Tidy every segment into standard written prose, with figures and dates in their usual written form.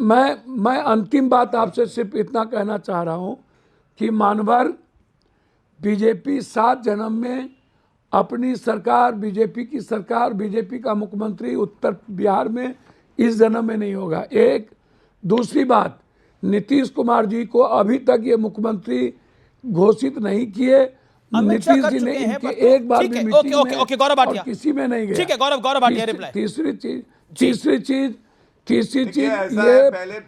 मैं अंतिम बात आपसे सिर्फ इतना कहना चाह रहा हूं कि मानवर बीजेपी 7 जन्म में अपनी सरकार, बीजेपी की सरकार, बीजेपी का मुख्यमंत्री उत्तर बिहार में इस जन्म में नहीं होगा। एक दूसरी बात, नीतीश कुमार जी को अभी तक ये मुख्यमंत्री घोषित नहीं किए। नीतीश जी ने इनके एक बार भी मीटिंग में और किसी में नहीं गया। ठीक है गौरव भाटिया रिप्लाई। तीसरी चीज ये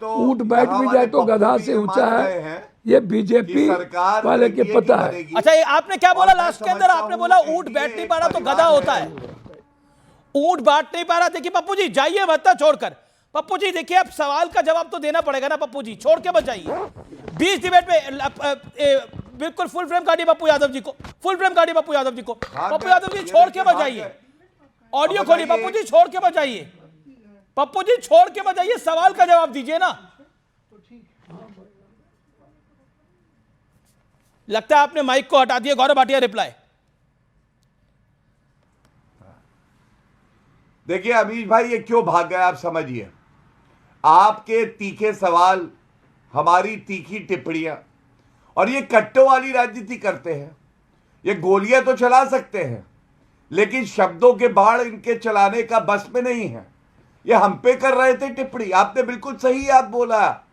ऊंट बैठ भी जाए तो गधा से ऊंचा है, ये बीजेपी वाले के पता है। अच्छा, ये आपने क्या बोला लास्ट के अंदर? आपने बोला ऊंट बैठ नहीं पा रहा तो गधा होता है। ऊंट बैठ नहीं पा रहा। देखिए पप्पू जी, जाइए भत्ता छोड़कर। पप्पू जी देखिए, अब सवाल का जवाब तो देना पड़ेगा ना पप्पू जी, छोड़ के मत जाइए। 20 डिबेट में बिल्कुल फुल फ्रेम काटिए पप्पू यादव जी को, फुल फ्रेम काटिए पप्पू यादव जी को। पप्पू यादव जी छोड़ के मत जाइए, ऑडियो खोलिए। पप्पू जी छोड़ के मत जाइए, पप्पू जी छोड़ के मत जाइए, सवाल का जवाब दीजिए ना। लगता है आपने माइक को हटा दिया। गौरव भाटिया रिप्लाई। देखिए अमीश भाई, ये क्यों भाग गए आप समझिए। आपके तीखे सवाल, हमारी तीखी टिप्पणियां, और ये कट्टों वाली राजनीति करते हैं। ये गोलियां तो चला सकते हैं लेकिन शब्दों के बाढ़ इनके चलाने का बस में नहीं है। ये हम पे कर रहे थे टिप्पणी, आपने बिल्कुल सही याद बोला।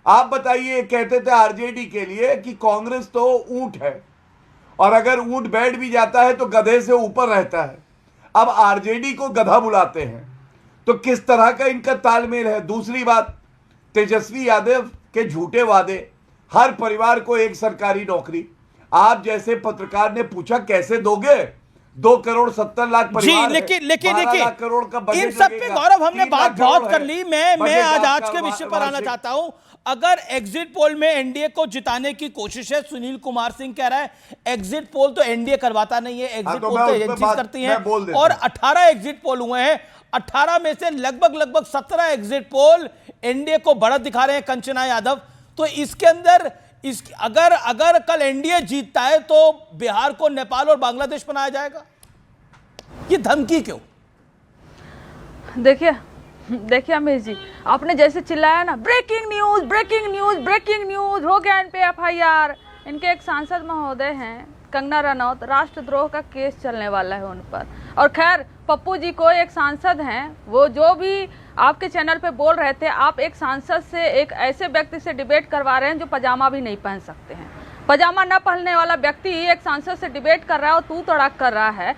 आप बताइए, कहते थे आरजेडी के लिए कि कांग्रेस तो ऊंट है और अगर ऊंट बैठ भी जाता है तो गधे से ऊपर रहता है। अब आरजेडी को गधा बुलाते हैं तो किस तरह का इनका तालमेल है। दूसरी बात, तेजस्वी यादव के झूठे वादे, हर परिवार को एक सरकारी नौकरी। आप जैसे पत्रकार ने पूछा कैसे दोगे? 2,70,00,000 परिवार, लेकिन देखिए करोड़ का बजट, इन सब पे गौरव हमने बात बहुत कर ली। मैं आज के विषय पर आना चाहता हूं। अगर एग्जिट पोल में एनडीए को जिताने की कोशिश है, सुनील कुमार सिंह कह रहा है एग्जिट पोल तो एनडीए करवाता नहीं है, एग्जिट पोल तो एजेंसीज करती हैं, और 18 एग्जिट पोल हुए हैं। 18 में से लगभग 17 एग्जिट पोल एनडीए को बढ़त दिखा रहे हैं कंचना यादव। तो इसके अंदर अगर कल एनडीए जीतता है तो बिहार को नेपाल और बांग्लादेश बनाया जाएगा। ये धमकी क्यों? देखिए अमीर जी, आपने जैसे चिल्लाया ना, breaking news breaking news breaking news हो गया इन पे एफआईआर। इनके एक सांसद महोदय हैं कंगना रनौत, राष्ट्रद्रोह का केस चलने वाला है उन पर। और खैर पप्पू जी को एक सांसद हैं, वो जो भी आपके चैनल पे बोल रहे थे, आप एक सांसद से, एक ऐसे व्यक्ति से डिबेट करवा रहे हैं जो पजामा भी नहीं पहन सकते हैं। पजामा न पहनने वाला व्यक्ति एक सांसद से डिबेट कर रहा है और तू तड़ाक कर रहा है।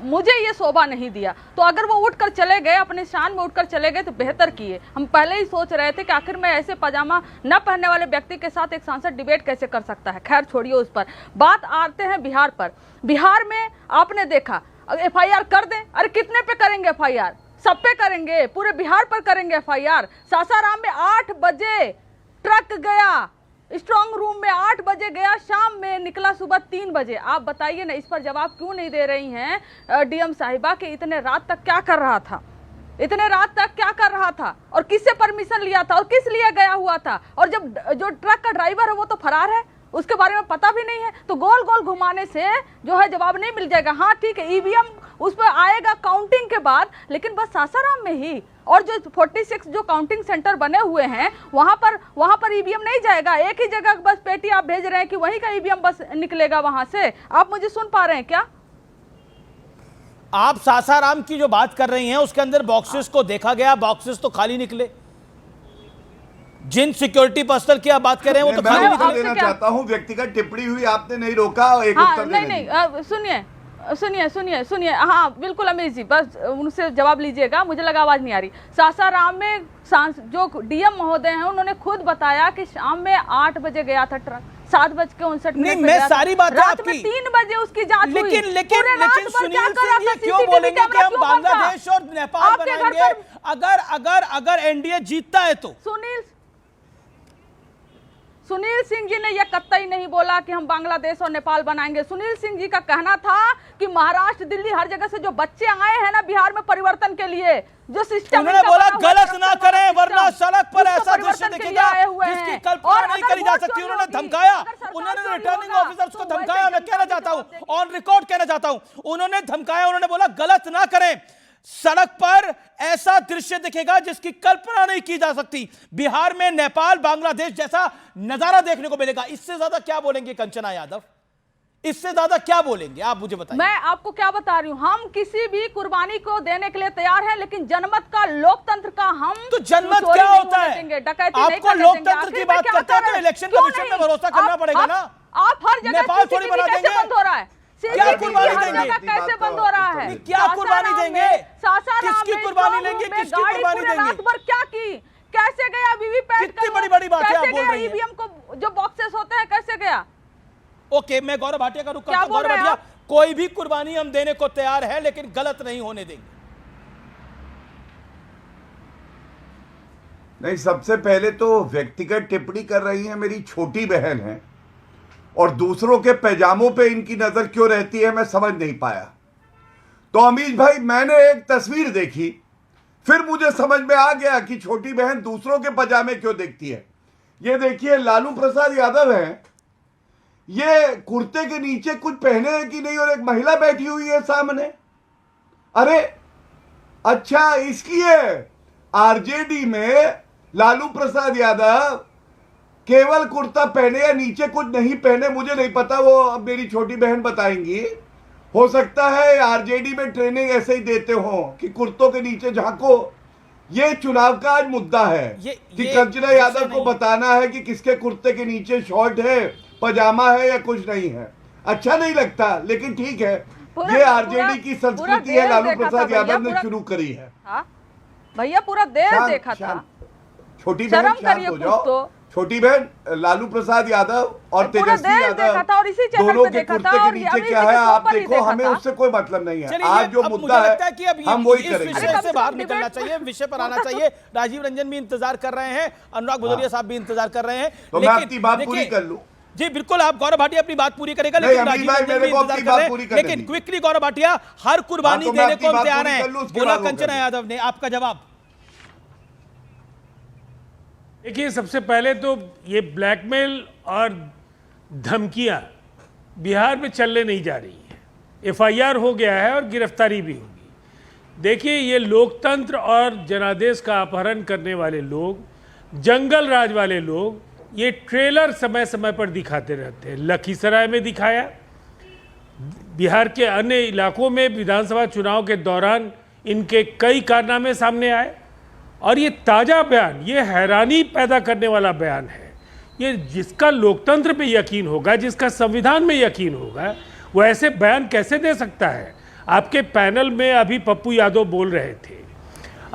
मुझे ये शोभा नहीं दिया। तो अगर वो उठकर चले गए, अपने शान में उठकर चले गए तो बेहतर किए। हम पहले ही सोच रहे थे कि आखिर में ऐसे पजामा न पहनने वाले व्यक्ति के साथ एक सांसद डिबेट कैसे कर सकता है। खैर छोड़िए उस पर, बात आते हैं बिहार पर। बिहार में आपने देखा, एफआईआर कर दें, अरे कितने पे करेंगे एफआईआर? सब पे करेंगे, पूरे बिहार पर करेंगे एफआईआर। सासाराम में 8 बजे ट्रक गया, स्ट्रांग रूम में 8 बजे गया, शाम में निकला सुबह 3 बजे। आप बताइए ना, इस पर जवाब क्यों नहीं दे रही हैं डीएम साहिबा कि इतने रात तक क्या कर रहा था, इतने रात तक क्या कर रहा था और किससे परमिशन लिया था और किस लिए गया हुआ था? और जब जो ट्रक का ड्राइवर है वो तो फरार है, उसके बारे में पता भी नहीं है। तो गोल गोल घुमाने से जो है जवाब नहीं मिल जाएगा। हाँ ठीक है, ईवीएम उस पर आएगा काउंटिंग के बाद, लेकिन बस सासाराम में ही। और जो 46 जो काउंटिंग सेंटर बने हुए हैं वहां पर ईवीएम नहीं जाएगा। एक ही जगह बस पेटी आप भेज रहे हैं कि वहीं का ईवीएम बस निकलेगा वहां से। आप मुझे सुन पा रहे हैं क्या? आप सासाराम की जो बात कर रही हैं उसके अंदर बॉक्सेस को देखा गया, बॉक्सेस तो खाली निकले। जिन सिक्योरिटी पर्सनल की आप बात कर रहे हैं वो तो खाली निकले। देना चाहता हूं, व्यक्तिगत टिप्पणी हुई, आपने नहीं रोका। एक उत्तर नहीं, सुनिए। हाँ बिल्कुल अमीर जी, बस उनसे जवाब लीजिएगा, मुझे लगा आवाज नहीं आ रही। सासाराम में जो डीएम महोदय हैं उन्होंने खुद बताया कि शाम में 8 बजे गया था ट्रक, 7:59 मैं सारी बात रात में 3 बजे उसकी जांच हुई। लेकिन सुनील सिंह ये क्यों बोलेंगे कि हम बांग्लादेश और नेपाल बनाएंगे अगर एनडीए जीतता है तो? सुनील सिंह जी ने यह कतई नहीं बोला कि हम बांग्लादेश और नेपाल बनाएंगे। सुनील सिंह जी का कहना था कि महाराष्ट्र, दिल्ली, हर जगह से जो बच्चे आए हैं ना बिहार में परिवर्तन के लिए, जो सिस्टम उन्होंने बोला गलत ना करें वरना सड़क पर ऐसा दृश्य दिखेगा जिसकी कल्पना नहीं करी जा सकती। उन्होंने धमकाया, उन्होंने रिटर्निंग ऑफिसर्स को धमकाया। मैं कहना चाहता हूं, ऑन रिकॉर्ड कहना चाहता हूं, उन्होंने धमकाया, उन्होंने बोला गलत ना करें। सड़क पर ऐसा दृश्य दिखेगा जिसकी कल्पना नहीं की जा सकती। बिहार में नेपाल बांग्लादेश जैसा नजारा देखने को मिलेगा। इससे ज्यादा क्या बोलेंगे कंचना यादव, इससे ज्यादा क्या बोलेंगे आप मुझे बताइए। मैं आपको क्या बता रही हूँ, हम किसी भी कुर्बानी को देने के लिए तैयार हैं, लेकिन जनमत का, लोकतंत्र का हम तो जनमत क्या होता है? आपको लोकतंत्र की बात करते हैं तो इलेक्शन कमीशन पे भरोसा करना पड़ेगा ना। आप हर जगह नेपाल थोड़ी बना देंगे। बंद हो रहा है, क्या कुर्बानी देंगे? कैसे बंद हो रहा है? क्या कुर्बानी देंगे? किसकी कुर्बानी लेंगे? किसकी कुर्बानी देंगे? रात भर क्या की, कैसे गया वीवीपैट? कितनी बड़ी बात है आप बोल रही हैं। ईवीएम को जो बॉक्सेस होते हैं कैसे गया? ओके, मैं गौरव भाटिया का रुख करता हूं। गौरव भाटिया, कोई भी कुर्बानी हम देने को तैयार है, लेकिन गलत नहीं होने देंगे। नहीं, सबसे पहले तो व्यक्तिगत टिप्पणी कर रही है, मेरी छोटी बहन है, और दूसरों के पैजामों पे इनकी नजर क्यों रहती है मैं समझ नहीं पाया। तो अमीश भाई, मैंने एक तस्वीर देखी, फिर मुझे समझ में आ गया कि छोटी बहन दूसरों के पजामे क्यों देखती है। ये देखिए, लालू प्रसाद यादव हैं, ये कुर्ते के नीचे कुछ पहने हैं कि नहीं, और एक महिला बैठी हुई है सामने। अरे अच्छा, इसलिए आरजेडी में लालू प्रसाद यादव केवल कुर्ता पहने या नीचे कुछ नहीं पहने, मुझे नहीं पता, वो अब मेरी छोटी बहन बताएंगी। हो सकता है आरजेडी में ट्रेनिंग ऐसे ही देते हो कि कुर्तों के नीचे झांको। ये चुनाव का आज मुद्दा है कि कंचना यादव को बताना है कि किसके कुर्ते के नीचे शॉर्ट है, पजामा है या कुछ नहीं है। अच्छा नहीं लगता, लेकिन ठीक है, ये आरजेडी की संस्कृति है, लालू प्रसाद यादव ने शुरू करी है। भैया पूरा देश देखा था। छोटी बहन शांत हो जाओ। छोटी बहन, लालू प्रसाद यादव और तेजस्वी यादव दोनों के कुर्ते के नीचे क्या है आप देखो, हमें उससे कोई मतलब नहीं है। आज जो मुद्दा है कि अब हम वही करेंगे। विषय से बाहर निकलना चाहिए, विषय पर आना चाहिए। राजीव रंजन भी इंतजार कर रहे हैं, अनुराग भदौरिया साहब भी इंतजार कर रहे हैं। तो मैं अपनी बात पूरी कर लूं। जी बिल्कुल, आप गौरव भाटिया अपनी बात पूरी करेगा, लेकिन राजीव रंजन भी इंतजार कर रहे हैं। लेकिन क्विकली गौरव भाटिया, हर कुर्बानी देने को तैयार है, बोला कंचना यादव ने। आपका जवाब? देखिए, सबसे पहले तो ये ब्लैकमेल और धमकियां बिहार में चलने नहीं जा रही हैं। एफआईआर हो गया है और गिरफ्तारी भी होगी। देखिए, ये लोकतंत्र और जनादेश का अपहरण करने वाले लोग, जंगल राज वाले लोग, ये ट्रेलर समय समय पर दिखाते रहते हैं। लखीसराय में दिखाया, बिहार के अन्य इलाकों में विधानसभा चुनाव के दौरान इनके कई कारनामे सामने आए। और ये ताज़ा बयान, ये हैरानी पैदा करने वाला बयान है। ये जिसका लोकतंत्र पे यकीन होगा, जिसका संविधान में यकीन होगा, वो ऐसे बयान कैसे दे सकता है? आपके पैनल में अभी पप्पू यादव बोल रहे थे,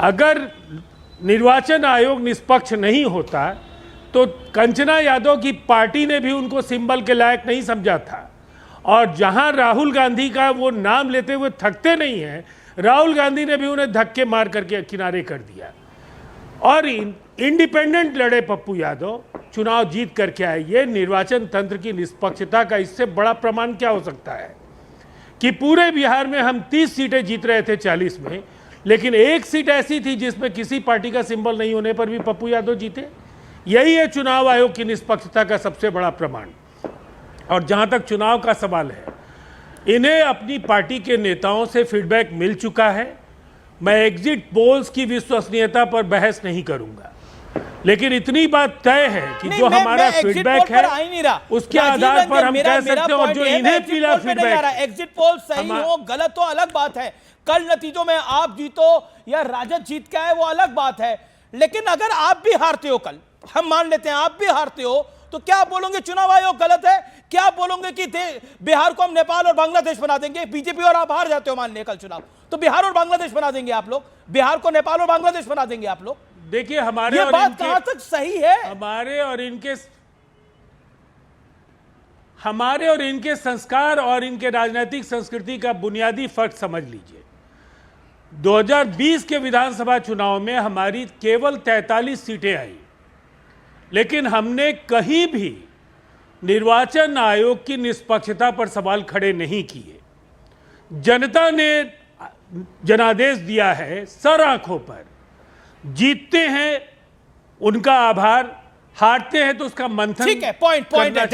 अगर निर्वाचन आयोग निष्पक्ष नहीं होता तो कंचना यादव की पार्टी ने भी उनको सिंबल के लायक नहीं समझा था। और जहां राहुल गांधी का वो नाम लेते हुए थकते नहीं हैं, राहुल गांधी ने भी उन्हें धक्के मार करके किनारे कर दिया। और इंडिपेंडेंट लड़े पप्पू यादव, चुनाव जीत करके आए। ये निर्वाचन तंत्र की निष्पक्षता का इससे बड़ा प्रमाण क्या हो सकता है कि पूरे बिहार में हम 30 सीटें जीत रहे थे 40 में, लेकिन एक सीट ऐसी थी जिसमें किसी पार्टी का सिंबल नहीं होने पर भी पप्पू यादव जीते। यही है चुनाव आयोग की निष्पक्षता का सबसे बड़ा प्रमाण। और जहां तक चुनाव का सवाल है, इन्हें अपनी पार्टी के नेताओं से फीडबैक मिल चुका है। मैं एग्जिट पोल्स की विश्वसनीयता पर बहस नहीं करूंगा, लेकिन इतनी बात तय है कि जो हमारा फीडबैक है उसके आधार पर हम कह सकते हैं। और जो इन्हें मिला फीडबैक, एग्जिट पोल सही हो गलत हो अलग बात है, कल नतीजों में आप जीतो या राजद जीत के आए वो अलग बात है। लेकिन अगर आप भी हारते हो, कल हम मान लेते हैं आप भी हारते हो, तो क्या बोलोगे चुनाव आयोग गलत है? क्या बोलोगे कि बिहार को हम नेपाल और बांग्लादेश बना देंगे? बीजेपी और आप हार जाते हो मान लिया कल चुनाव, तो बिहार और बांग्लादेश बना देंगे आप लोग, बिहार को नेपाल और बांग्लादेश बना देंगे आप लोग। देखिए, हमारे ये और बात इनके, कहां तक सही है? हमारे और इनके संस्कार और इनके राजनीतिक संस्कृति का बुनियादी फर्क समझ लीजिए। 2020 के विधानसभा चुनाव में हमारी केवल 43 सीटें आई, लेकिन हमने कहीं भी निर्वाचन आयोग की निष्पक्षता पर सवाल खड़े नहीं किए। जनता ने जनादेश दिया है सर आंखों पर। जीतते हैं उनका आभार, हारते हैं तो उसका मंथन। ठीक है, पॉइंट है।